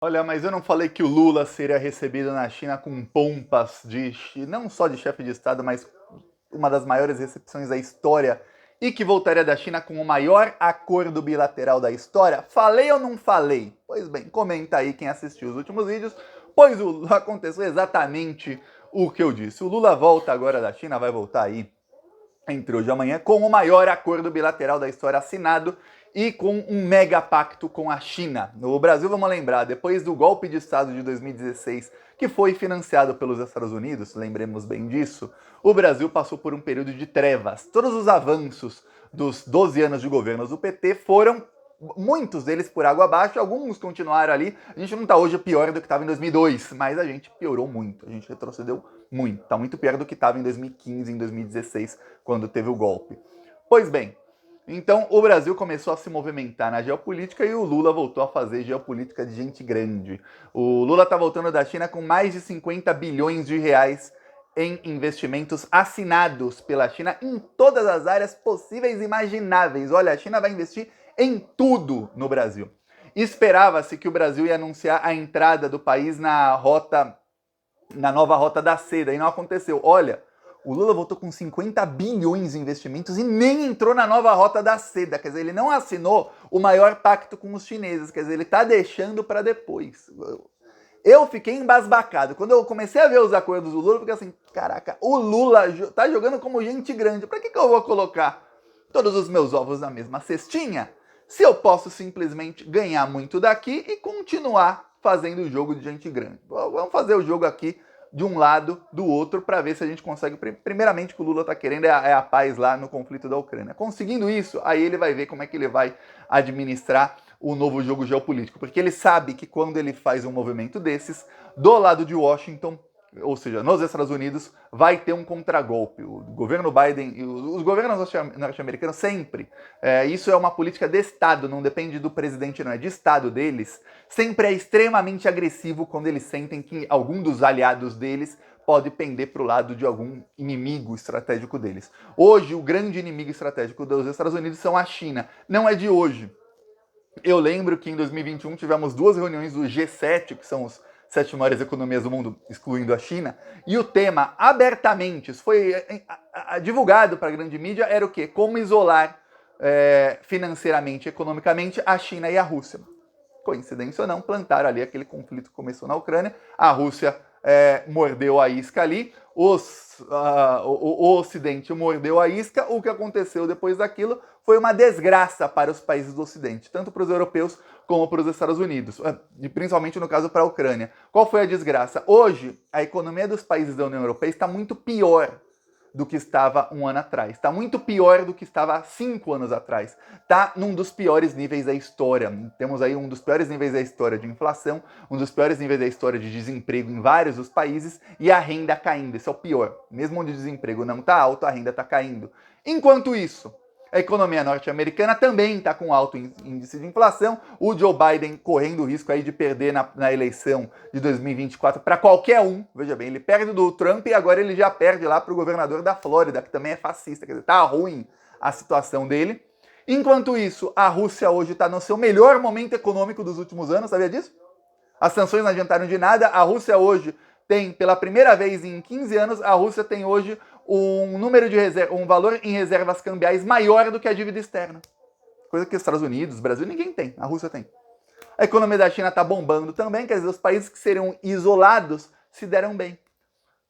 Olha, mas eu não falei que o Lula seria recebido na China com pompas não só de chefe de Estado, mas uma das maiores recepções da história e que voltaria da China com o maior acordo bilateral da história? Falei ou não falei? Pois bem, comenta aí quem assistiu os últimos vídeos, pois aconteceu exatamente o que eu disse. O Lula volta agora da China, vai voltar aí entre hoje e amanhã, com o maior acordo bilateral da história assinado e com um mega pacto com a China. No Brasil, vamos lembrar, depois do golpe de Estado de 2016, que foi financiado pelos Estados Unidos, lembremos bem disso, o Brasil passou por um período de trevas. Todos os avanços dos 12 anos de governo do PT foram muitos deles por água abaixo, alguns continuaram ali. A gente não está hoje pior do que estava em 2002, mas a gente piorou muito, a gente retrocedeu muito. Está muito pior do que estava em 2015, em 2016, quando teve o golpe. Pois bem, então o Brasil começou a se movimentar na geopolítica e o Lula voltou a fazer geopolítica de gente grande. O Lula está voltando da China com mais de 50 bilhões de reais em investimentos assinados pela China em todas as áreas possíveis e imagináveis. Olha, a China vai investir em tudo no Brasil. Esperava-se que o Brasil ia anunciar a entrada do país na nova rota da seda, e não aconteceu. Olha, o Lula voltou com 50 bilhões em investimentos e nem entrou na nova rota da seda. Quer dizer, ele não assinou o maior pacto com os chineses. Quer dizer, ele está deixando para depois. Eu fiquei embasbacado. Quando eu comecei a ver os acordos do Lula, eu fiquei assim, caraca, o Lula tá jogando como gente grande. Para que eu vou colocar todos os meus ovos na mesma cestinha se eu posso simplesmente ganhar muito daqui e continuar fazendo o jogo de gente grande? Vamos fazer o jogo aqui de um lado, do outro, para ver se a gente consegue. Primeiramente, o que o Lula está querendo é a paz lá no conflito da Ucrânia. Conseguindo isso, aí ele vai ver como é que ele vai administrar o novo jogo geopolítico, porque ele sabe que quando ele faz um movimento desses, do lado de Washington, ou seja, nos Estados Unidos, vai ter um contragolpe. O governo Biden e os governos norte-americanos sempre, isso é uma política de Estado, não depende do presidente, não é de Estado deles, sempre é extremamente agressivo quando eles sentem que algum dos aliados deles pode pender para o lado de algum inimigo estratégico deles. Hoje, o grande inimigo estratégico dos Estados Unidos são a China. Não é de hoje. Eu lembro que em 2021 tivemos 2 reuniões do G7, que são os 7 maiores economias do mundo, excluindo a China, e o tema abertamente, isso foi divulgado para a grande mídia, era o quê? Como isolar financeiramente, economicamente, a China e a Rússia. Coincidência ou não, plantaram ali aquele conflito que começou na Ucrânia, a Rússia mordeu a isca ali, o Ocidente mordeu a isca, o que aconteceu depois daquilo foi uma desgraça para os países do Ocidente, tanto para os europeus como para os Estados Unidos, e principalmente no caso para a Ucrânia. Qual foi a desgraça? Hoje, a economia dos países da União Europeia está muito pior do que estava um ano atrás. Está muito pior do que estava 5 anos atrás. Está num dos piores níveis da história. Temos aí um dos piores níveis da história de inflação, um dos piores níveis da história de desemprego em vários dos países e a renda caindo. Esse é o pior. Mesmo onde o desemprego não está alto, a renda está caindo. Enquanto isso, a economia norte-americana também está com alto índice de inflação. O Joe Biden correndo o risco aí de perder na eleição de 2024 para qualquer um. Veja bem, ele perde do Trump e agora ele já perde lá para o governador da Flórida, que também é fascista. Quer dizer, tá ruim a situação dele. Enquanto isso, a Rússia hoje está no seu melhor momento econômico dos últimos anos, sabia disso? As sanções não adiantaram de nada. A Rússia hoje tem, pela primeira vez em 15 anos, a Rússia tem hoje um valor em reservas cambiais maior do que a dívida externa. Coisa que os Estados Unidos, Brasil, ninguém tem. A Rússia tem. A economia da China está bombando também, quer dizer, os países que seriam isolados se deram bem.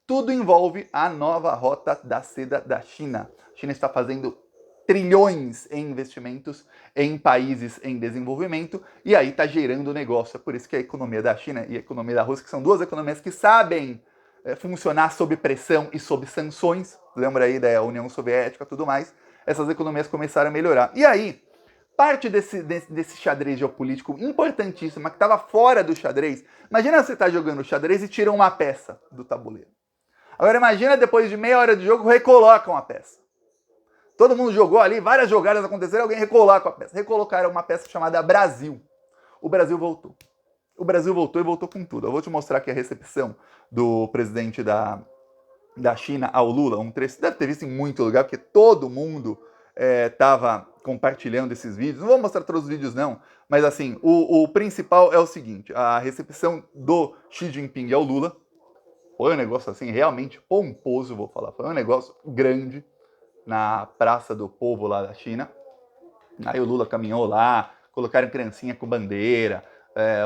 Tudo envolve a nova rota da seda da China. A China está fazendo trilhões em investimentos em países em desenvolvimento e aí está gerando negócio. É por isso que a economia da China e a economia da Rússia, que são 2 economias que sabem funcionar sob pressão e sob sanções, lembra aí da União Soviética e tudo mais, essas economias começaram a melhorar. E aí, parte desse xadrez geopolítico importantíssimo, que estava fora do xadrez, imagina você estar jogando xadrez e tira uma peça do tabuleiro. Agora imagina depois de meia hora de jogo, recolocam a peça. Todo mundo jogou ali, várias jogadas aconteceram, alguém recoloca a peça. Recolocaram uma peça chamada Brasil. O Brasil voltou. O Brasil voltou e voltou com tudo. Eu vou te mostrar aqui a recepção do presidente da China ao Lula. Um trecho, você deve ter visto em muito lugar, porque todo mundo estava compartilhando esses vídeos. Não vou mostrar todos os vídeos não, mas assim, o principal é o seguinte, a recepção do Xi Jinping ao Lula foi um negócio assim, realmente pomposo, vou falar, foi um negócio grande na Praça do Povo lá da China. Aí o Lula caminhou lá, colocaram criancinha com bandeira,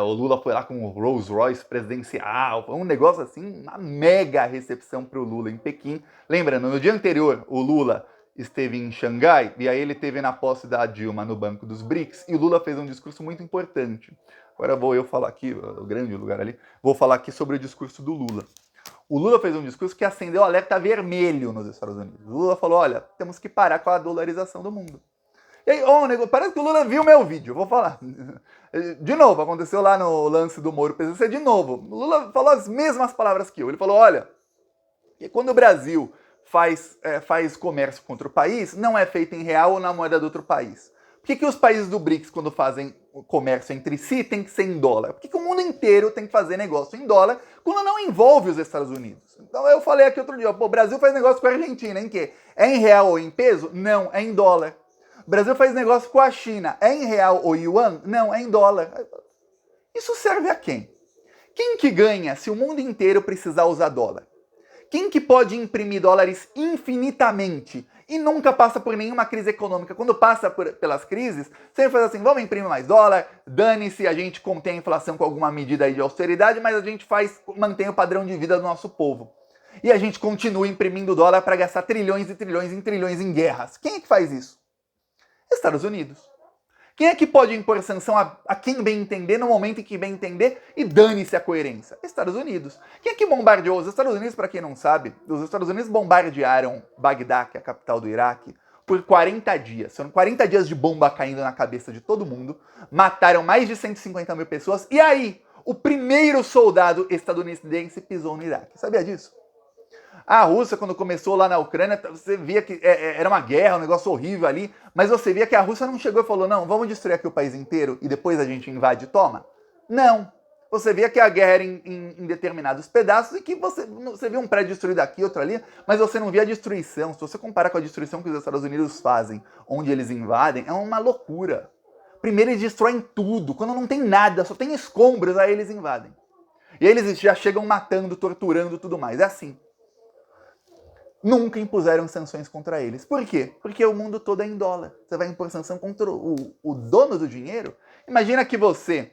o Lula foi lá com o Rolls Royce presidencial, foi um negócio assim, uma mega recepção para o Lula em Pequim. Lembrando, no dia anterior, o Lula esteve em Xangai, e aí ele esteve na posse da Dilma no Banco dos BRICS, e o Lula fez um discurso muito importante. Agora vou eu falar aqui, o grande lugar ali, vou falar aqui sobre o discurso do Lula. O Lula fez um discurso que acendeu o alerta vermelho nos Estados Unidos. O Lula falou, olha, temos que parar com a dolarização do mundo. E aí, parece que o Lula viu meu vídeo, vou falar. De novo, aconteceu lá no lance do Moro PCC, de novo. O Lula falou as mesmas palavras que eu. Ele falou, olha, quando o Brasil faz comércio contra o país, não é feito em real ou na moeda do outro país. Por que os países do BRICS, quando fazem comércio entre si, tem que ser em dólar? Por que o mundo inteiro tem que fazer negócio em dólar quando não envolve os Estados Unidos? Então eu falei aqui outro dia, pô, o Brasil faz negócio com a Argentina, em quê? É em real ou em peso? Não, é em dólar. O Brasil faz negócio com a China, é em real ou yuan? Não, é em dólar. Isso serve a quem? Quem que ganha se o mundo inteiro precisar usar dólar? Quem que pode imprimir dólares infinitamente e nunca passa por nenhuma crise econômica? Quando passa pelas crises, sempre faz assim, vamos imprimir mais dólar, dane-se, a gente contém a inflação com alguma medida aí de austeridade, mas a gente mantém o padrão de vida do nosso povo. E a gente continua imprimindo dólar para gastar trilhões e trilhões e trilhões em guerras. Quem é que faz isso? Estados Unidos. Quem é que pode impor sanção a quem bem entender no momento em que bem entender e dane-se a coerência? Estados Unidos. Quem é que bombardeou? Os Estados Unidos, para quem não sabe, os Estados Unidos bombardearam Bagdá, que é a capital do Iraque, por 40 dias. Foram 40 dias de bomba caindo na cabeça de todo mundo, mataram mais de 150 mil pessoas, e aí, o primeiro soldado estadunidense pisou no Iraque. Sabia disso? A Rússia, quando começou lá na Ucrânia, você via que era uma guerra, um negócio horrível ali, mas você via que a Rússia não chegou e falou, não, vamos destruir aqui o país inteiro e depois a gente invade e toma? Não. Você via que a guerra era em determinados pedaços e que você via um prédio destruído aqui, outro ali, mas você não via a destruição. Se você comparar com a destruição que os Estados Unidos fazem, onde eles invadem, é uma loucura. Primeiro eles destroem tudo, quando não tem nada, só tem escombros, aí eles invadem. E aí eles já chegam matando, torturando, tudo mais. É assim. Nunca impuseram sanções contra eles. Por quê? Porque o mundo todo é em dólar. Você vai impor sanção contra o dono do dinheiro? Imagina que você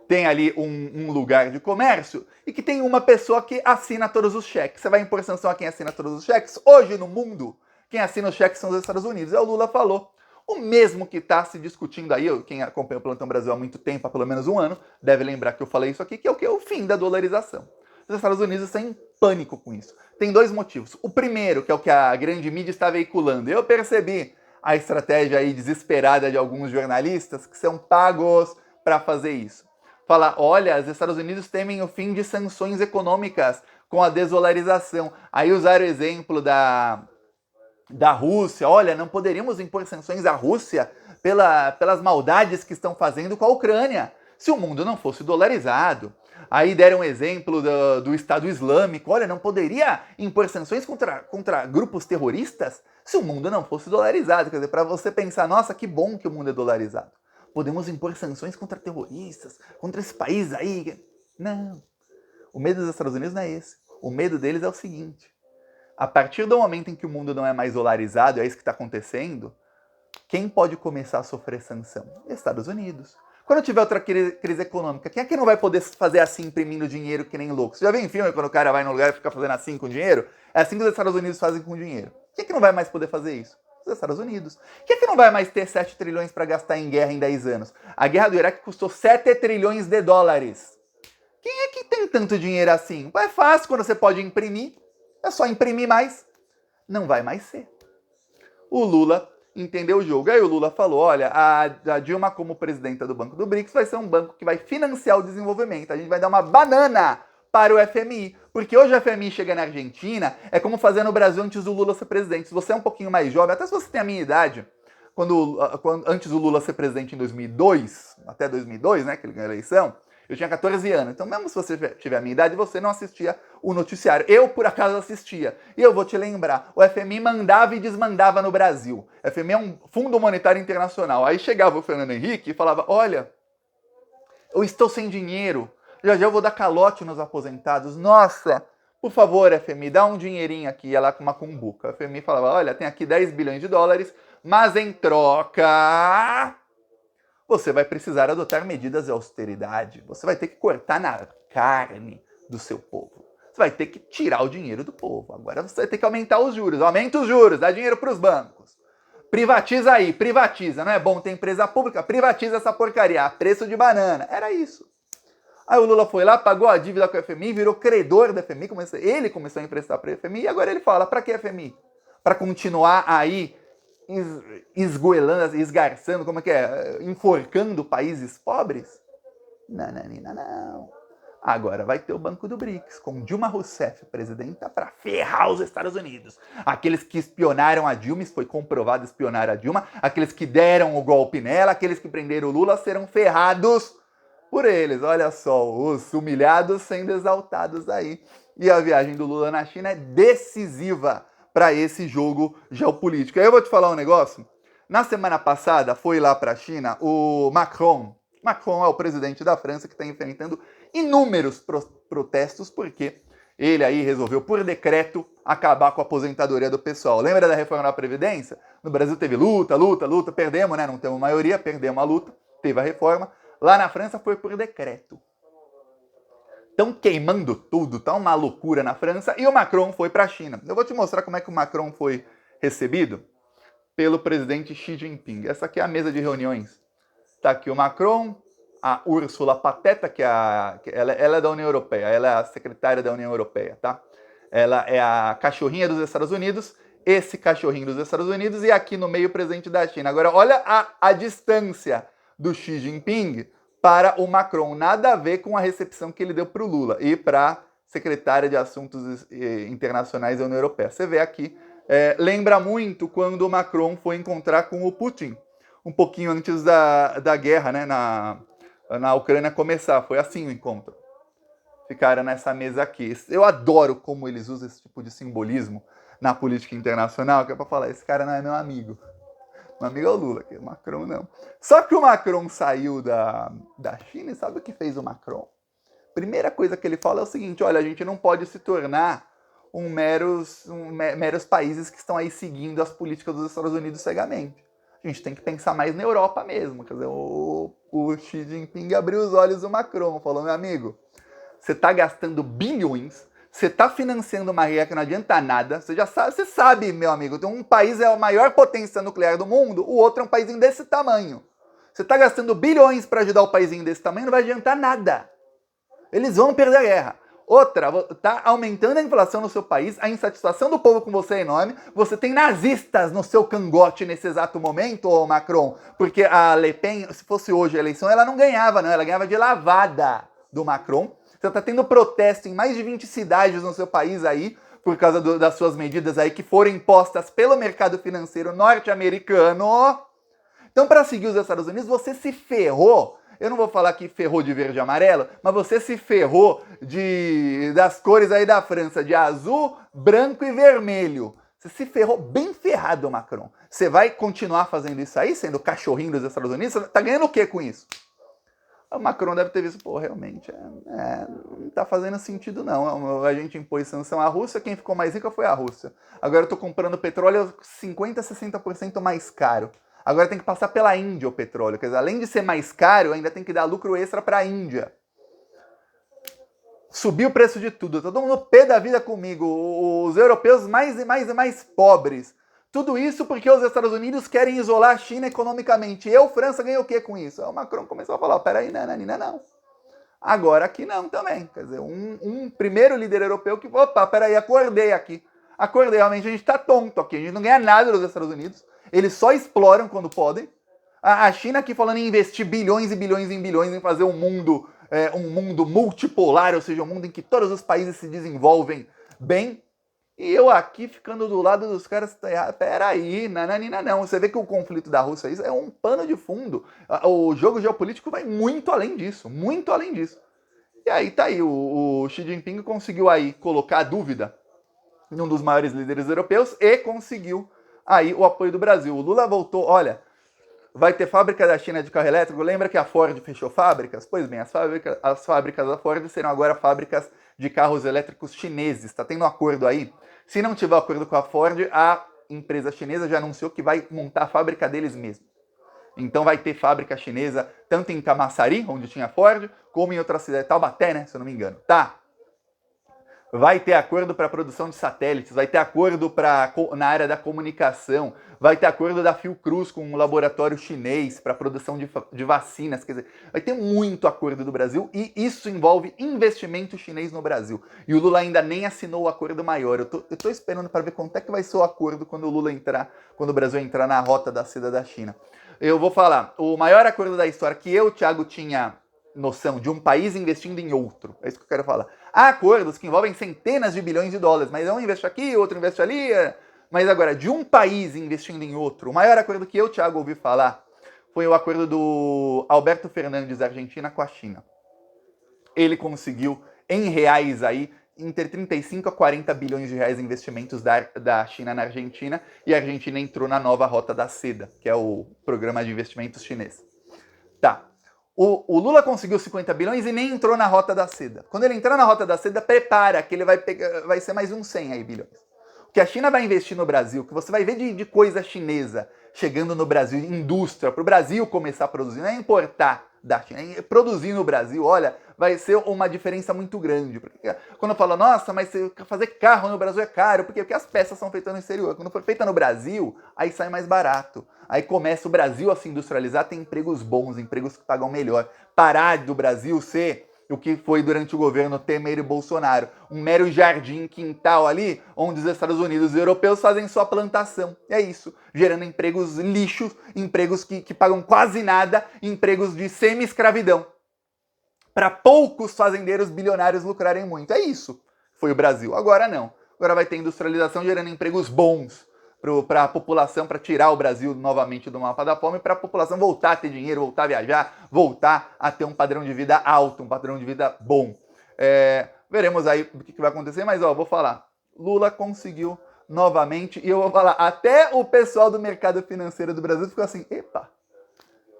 tem ali um lugar de comércio e que tem uma pessoa que assina todos os cheques. Você vai impor sanção a quem assina todos os cheques? Hoje no mundo, quem assina os cheques são os Estados Unidos. É o Lula falou. O mesmo que está se discutindo aí, quem acompanha o Plantão Brasil há muito tempo, há pelo menos um ano, deve lembrar que eu falei isso aqui, que é o quê? O fim da dolarização. Os Estados Unidos estão em pânico com isso. Tem dois motivos. O primeiro, que é o que a grande mídia está veiculando. Eu percebi a estratégia aí desesperada de alguns jornalistas que são pagos para fazer isso. Falar, olha, os Estados Unidos temem o fim de sanções econômicas com a desdolarização. Aí usaram o exemplo da Rússia. Olha, não poderíamos impor sanções à Rússia pelas maldades que estão fazendo com a Ucrânia. Se o mundo não fosse dolarizado. Aí deram um exemplo do Estado Islâmico. Olha, não poderia impor sanções contra grupos terroristas se o mundo não fosse dolarizado. Quer dizer, para você pensar, nossa, que bom que o mundo é dolarizado. Podemos impor sanções contra terroristas, contra esse país aí. Não. O medo dos Estados Unidos não é esse. O medo deles é o seguinte. A partir do momento em que o mundo não é mais dolarizado, é isso que está acontecendo, quem pode começar a sofrer sanção? Estados Unidos. Quando tiver outra crise econômica, quem é que não vai poder fazer assim, imprimindo dinheiro que nem louco? Você já viu em filme quando o cara vai num lugar e fica fazendo assim com dinheiro? É assim que os Estados Unidos fazem com dinheiro. Quem é que não vai mais poder fazer isso? Os Estados Unidos. Quem é que não vai mais ter 7 trilhões para gastar em guerra em 10 anos? A guerra do Iraque custou 7 trilhões de dólares. Quem é que tem tanto dinheiro assim? É fácil quando você pode imprimir. É só imprimir mais. Não vai mais ser. O Lula entendeu o jogo. Aí o Lula falou, olha, a Dilma como presidenta do Banco do BRICS vai ser um banco que vai financiar o desenvolvimento. A gente vai dar uma banana para o FMI. Porque hoje o FMI chega na Argentina, é como fazer no Brasil antes do Lula ser presidente. Se você é um pouquinho mais jovem, até se você tem a minha idade, antes do Lula ser presidente em 2002, até 2002, né, que ele ganhou a eleição, Eu tinha 14 anos, então mesmo se você tiver a minha idade, você não assistia o noticiário. Eu, por acaso, assistia. E eu vou te lembrar, o FMI mandava e desmandava no Brasil. O FMI é um Fundo Monetário Internacional. Aí chegava o Fernando Henrique e falava, olha, eu estou sem dinheiro, já eu vou dar calote nos aposentados. Nossa, por favor, FMI, dá um dinheirinho aqui. Ia lá com uma cumbuca. O FMI falava, olha, tem aqui 10 bilhões de dólares, mas em troca você vai precisar adotar medidas de austeridade. Você vai ter que cortar na carne do seu povo. Você vai ter que tirar o dinheiro do povo. Agora você vai ter que aumentar os juros. Aumenta os juros, dá dinheiro para os bancos. Privatiza aí, privatiza. Não é bom ter empresa pública? Privatiza essa porcaria, a preço de banana. Era isso. Aí o Lula foi lá, pagou a dívida com o FMI, virou credor da FMI, ele começou a emprestar para o FMI, e agora ele fala, para que FMI? Para continuar aí esgoelando, esgarçando, como é que é? Enforcando países pobres? Não, não, não, não. Agora vai ter o Banco do BRICS, com Dilma Rousseff presidenta, para ferrar os Estados Unidos. Aqueles que espionaram a Dilma, isso foi comprovado espionar a Dilma, aqueles que deram o golpe nela, aqueles que prenderam o Lula serão ferrados por eles. Olha só, os humilhados sendo exaltados aí. E a viagem do Lula na China é decisiva para esse jogo geopolítico. Aí eu vou te falar um negócio. Na semana passada foi lá para a China o Macron. Macron é o presidente da França que está enfrentando inúmeros protestos porque ele aí resolveu por decreto acabar com a aposentadoria do pessoal. Lembra da reforma da Previdência? No Brasil teve luta, perdemos, né? Não temos maioria, perdemos a luta, teve a reforma. Lá na França foi por decreto. Estão queimando tudo, tá uma loucura na França, e o Macron foi para a China. Eu vou te mostrar como é que o Macron foi recebido pelo presidente Xi Jinping. Essa aqui é a mesa de reuniões. Tá aqui o Macron, a Ursula Pateta, ela é da União Europeia, ela é a secretária da União Europeia, tá? Ela é a cachorrinha dos Estados Unidos, esse cachorrinho dos Estados Unidos, e aqui no meio o presidente da China. Agora, olha a distância do Xi Jinping para o Macron. Nada a ver com a recepção que ele deu para o Lula e para a secretária de Assuntos Internacionais da União Europeia. Você vê aqui, lembra muito quando o Macron foi encontrar com o Putin, um pouquinho antes da guerra, né, na Ucrânia começar. Foi assim o encontro. Ficaram nessa mesa aqui. Eu adoro como eles usam esse tipo de simbolismo na política internacional, que é para falar, esse cara não é meu amigo. Meu amigo é o Lula, que o Macron não. Só que o Macron saiu da China, e sabe o que fez o Macron? Primeira coisa que ele fala é o seguinte, olha, a gente não pode se tornar meros países que estão aí seguindo as políticas dos Estados Unidos cegamente. A gente tem que pensar mais na Europa mesmo. Quer dizer, o Xi Jinping abriu os olhos do Macron, falou, meu amigo, você está gastando bilhões, você está financiando uma guerra que não adianta nada, você sabe, meu amigo, um país é a maior potência nuclear do mundo, o outro é um paísinho desse tamanho. Você está gastando bilhões para ajudar o paísinho desse tamanho, não vai adiantar nada. Eles vão perder a guerra. Outra, está aumentando a inflação no seu país, a insatisfação do povo com você é enorme, você tem nazistas no seu cangote nesse exato momento, ô Macron, porque a Le Pen, se fosse hoje a eleição, ela não ganhava, não, ela ganhava de lavada do Macron. Você está tendo protesto em mais de 20 cidades no seu país aí, por causa das suas medidas aí que foram impostas pelo mercado financeiro norte-americano. Então, para seguir os Estados Unidos, você se ferrou. Eu não vou falar que ferrou de verde e amarelo, mas você se ferrou das cores aí da França, de azul, branco e vermelho. Você se ferrou bem ferrado, Macron. Você vai continuar fazendo isso aí, sendo cachorrinho dos Estados Unidos? Você tá ganhando o quê com isso? O Macron deve ter visto, pô, realmente, não tá fazendo sentido não. A gente impôs sanção à Rússia, quem ficou mais rica foi a Rússia. Agora eu tô comprando petróleo 50%, 60% mais caro. Agora tem que passar pela Índia o petróleo. Quer dizer, além de ser mais caro, ainda tem que dar lucro extra para a Índia. Subiu o preço de tudo. Todo mundo pé da vida comigo. Os europeus mais e mais e mais pobres. Tudo isso porque os Estados Unidos querem isolar a China economicamente. Eu, França, ganhei o quê com isso? Aí o Macron começou a falar, peraí, não. Agora aqui não também. Quer dizer, um primeiro líder europeu que, opa, peraí, acordei aqui. Acordei, realmente a gente tá tonto aqui. A gente não ganha nada dos Estados Unidos. Eles só exploram quando podem. A China aqui falando em investir bilhões e bilhões em bilhões em fazer um mundo multipolar, ou seja, um mundo em que todos os países se desenvolvem bem. E eu aqui ficando do lado dos caras, peraí, nananina não. Você vê que o conflito da Rússia é um pano de fundo. O jogo geopolítico vai muito além disso, muito além disso. E aí tá aí, o Xi Jinping conseguiu aí colocar a dúvida num dos maiores líderes europeus e conseguiu aí o apoio do Brasil. O Lula voltou, olha, vai ter fábrica da China de carro elétrico. Lembra que a Ford fechou fábricas? Pois bem, as fábricas da Ford serão agora fábricas de carros elétricos chineses. Está tendo um acordo aí. Se não tiver acordo com a Ford, a empresa chinesa já anunciou que vai montar a fábrica deles mesmos. Então vai ter fábrica chinesa tanto em Camaçari, onde tinha Ford, como em outra cidade, Taubaté, né, se eu não me engano. Tá. Vai ter acordo para produção de satélites, vai ter acordo na área da comunicação, vai ter acordo da Fiocruz com um laboratório chinês para produção de vacinas, quer dizer, vai ter muito acordo do Brasil e isso envolve investimento chinês no Brasil. E o Lula ainda nem assinou o acordo maior. Eu tô esperando para ver quanto é que vai ser o acordo quando o Brasil entrar na rota da seda da China. Eu vou falar, o maior acordo da história que eu, Thiago, tinha noção de um país investindo em outro. É isso que eu quero falar. Há acordos que envolvem centenas de bilhões de dólares, mas um investe aqui, outro investe ali. Mas agora, de um país investindo em outro, o maior acordo que eu, Thiago, ouvi falar foi o acordo do Alberto Fernandes da Argentina com a China. Ele conseguiu, em reais aí, entre 35 a 40 bilhões de reais em investimentos da China na Argentina, e a Argentina entrou na nova Rota da Seda, que é o programa de investimentos chinês. Tá. O Lula conseguiu 50 bilhões e nem entrou na Rota da Seda. Quando ele entrar na Rota da Seda, prepara que ele vai ser mais uns 100 aí bilhões. O que a China vai investir no Brasil, que você vai ver de coisa chinesa chegando no Brasil, indústria, para o Brasil começar a produzir, não é importar da China, é produzir no Brasil, olha, vai ser uma diferença muito grande. Porque quando eu falo, nossa, mas fazer carro no Brasil é caro, porque as peças são feitas no exterior. Quando for feita no Brasil, aí sai mais barato. Aí começa o Brasil a se industrializar, tem empregos bons, empregos que pagam melhor. Parar do Brasil ser o que foi durante o governo Temer e Bolsonaro, um mero jardim, quintal ali, onde os Estados Unidos e os europeus fazem sua plantação. É isso, gerando empregos lixos, empregos que pagam quase nada, empregos de semi-escravidão. Para poucos fazendeiros bilionários lucrarem muito. É isso. Foi o Brasil. Agora não. Agora vai ter industrialização gerando empregos bons para a população, para tirar o Brasil novamente do mapa da fome, para a população voltar a ter dinheiro, voltar a viajar, voltar a ter um padrão de vida alto, um padrão de vida bom. Veremos aí o que vai acontecer, mas vou falar. Lula conseguiu novamente, e eu vou falar, até o pessoal do mercado financeiro do Brasil ficou assim, epa.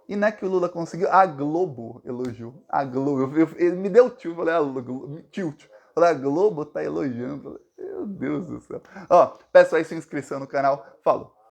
E não é que o Lula conseguiu, a Globo elogiou. A Globo, ele me deu tilt, falei, tilt. Falei, a Globo tá elogiando. Meu Deus do céu. Peço aí sua inscrição no canal. Falou.